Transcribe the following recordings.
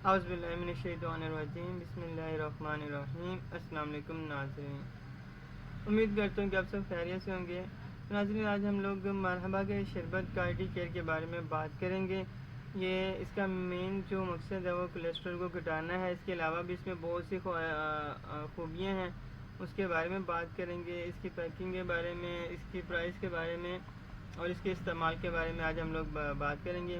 اعوذ باللہ من الشیطان الرجیم، بسم اللہ الرحمن الرحیم۔ السلام علیکم ناظرین، امید کرتا ہوں کہ آپ سب خیریت سے ہوں گے۔ ناظرین، آج ہم لوگ مرحبا کے شربت کارڈی کیئر کے بارے میں بات کریں گے۔ یہ اس کا مین جو مقصد ہے وہ کولیسٹرول کو گھٹانا ہے۔ اس کے علاوہ بھی اس میں بہت سی خوبیاں ہیں، اس کے بارے میں بات کریں گے۔ اس کی پیکنگ کے بارے میں، اس کی پرائس کے بارے میں اور اس کے استعمال کے بارے میں آج ہم لوگ بات کریں گے۔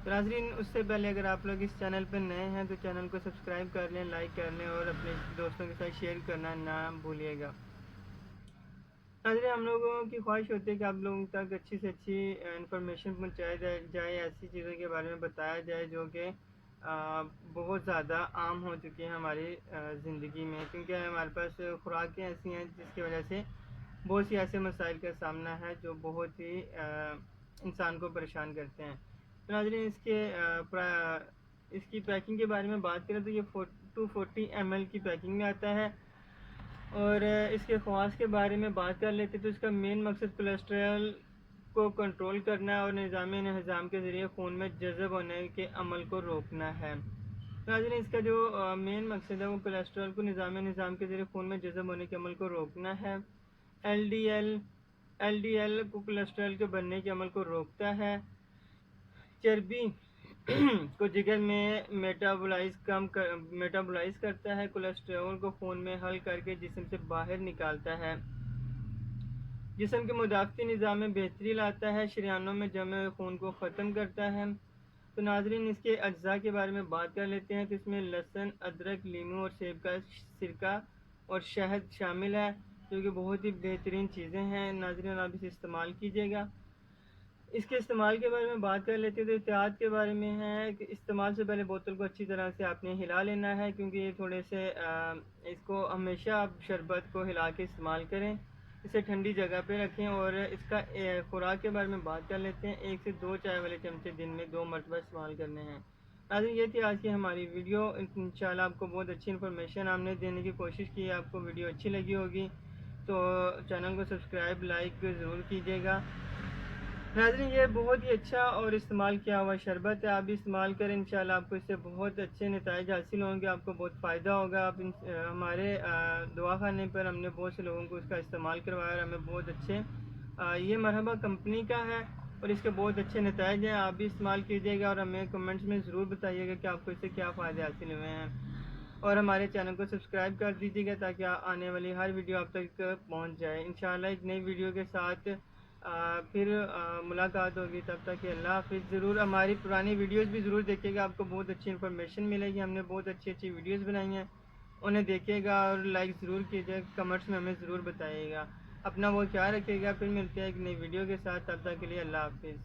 تو ناظرین، اس سے پہلے اگر آپ لوگ اس چینل پہ نئے ہیں تو چینل کو سبسکرائب کر لیں، لائک کر لیں اور اپنے دوستوں کے ساتھ شیئر کرنا نہ بھولیے گا۔ ناظرین، ہم لوگوں کی خواہش ہوتی ہے کہ آپ لوگوں تک اچھی سے اچھی انفارمیشن پہنچائی جائے، ایسی چیزوں کے بارے میں بتایا جائے جو کہ بہت زیادہ عام ہو چکی ہیں ہماری زندگی میں، کیونکہ ہمارے پاس خوراکیں ایسی ہیں جس کی وجہ سے بہت سی ایسے مسائل کا سامنا ہے جو بہت ہی انسان کو پریشان کرتے ہیں۔ تو ناظرین، اس کی پیکنگ کے بارے میں بات کریں تو یہ 240 ml کی پیکنگ میں آتا ہے، اور اس کے خواص کے بارے میں بات کر لیتے تو اس کا مین مقصد کولیسٹرول کو کنٹرول کرنا اور نظام انہضام کے ذریعے خون میں جذب ہونے کے عمل کو روکنا ہے۔ ناظرین، اس کا جو مین مقصد ہے وہ کولیسٹرول کو نظام کے ذریعے خون میں جذب ہونے کے عمل کو روکنا ہے۔ ایل ڈی ایل کو کولیسٹرول کے بننے کے عمل کو روکتا ہے۔ چربی کو جگر میں میٹابولائز کرتا ہے۔ کولیسٹرول کو خون میں حل کر کے جسم سے باہر نکالتا ہے۔ جسم کے مدافعتی نظام میں بہتری لاتا ہے۔ شریانوں میں جمع ہوئے خون کو ختم کرتا ہے۔ تو ناظرین، اس کے اجزاء کے بارے میں بات کر لیتے ہیں تو اس میں لہسن، ادرک، لیموں اور سیب کا سرکہ اور شہد شامل ہے، جو کہ بہت ہی بہترین چیزیں ہیں۔ ناظرین، آپ اسے استعمال کیجیے گا۔ اس کے استعمال کے بارے میں بات کر لیتے ہیں تو احتیاط کے بارے میں ہے کہ استعمال سے پہلے بوتل کو اچھی طرح سے آپ نے ہلا لینا ہے، کیونکہ یہ تھوڑے سے اس کو ہمیشہ آپ شربت کو ہلا کے استعمال کریں۔ اسے ٹھنڈی جگہ پہ رکھیں، اور اس کا خوراک کے بارے میں بات کر لیتے ہیں۔ 1 سے 2 چائے والے چمچے دن میں 2 مرتبہ استعمال کرنے ہیں۔ ناظرین، یہ تھی آج کی ہماری ویڈیو۔ انشاءاللہ آپ کو بہت اچھی انفارمیشن ہم نے دینے کی کوشش کی ہے۔ آپ کو ویڈیو اچھی لگی ہوگی تو چینل کو سبسکرائب، لائک ضرور کیجیے گا۔ ناظرین، یہ بہت ہی اچھا اور استعمال کیا ہوا شربت ہے، آپ بھی استعمال کریں، انشاءاللہ آپ کو اس سے بہت اچھے نتائج حاصل ہوں گے، آپ کو بہت فائدہ ہوگا۔ ہمارے دعا خانے پر ہم نے بہت سے لوگوں کو اس کا استعمال کروایا اور ہمیں بہت اچھے یہ مرحبا کمپنی کا ہے اور اس کے بہت اچھے نتائج ہیں۔ آپ بھی استعمال کیجیے گا اور ہمیں کمنٹس میں ضرور بتائیے گا کہ آپ کو اس سے کیا فائدے حاصل ہوئے ہیں، اور ہمارے چینل کو سبسکرائب کر دیجیے گا تاکہ آنے والی ہر ویڈیو آپ تک پہنچ جائے۔ انشاءاللہ ایک نئی ویڈیو کے ساتھ پھر ملاقات ہوگی، تب تک کہ اللہ حافظ۔ ضرور ہماری پرانی ویڈیوز بھی ضرور دیکھیے گا، آپ کو بہت اچھی انفارمیشن ملے گی۔ ہم نے بہت اچھی اچھی ویڈیوز بنائی ہیں، انہیں دیکھیے گا اور لائک ضرور کیجیے گا، کمنٹس میں ہمیں ضرور بتائیے گا۔ اپنا وہ خیال رکھیے گا، پھر ملتے ہیں ایک نئی ویڈیو کے ساتھ، تب تک کے لیے اللہ حافظ۔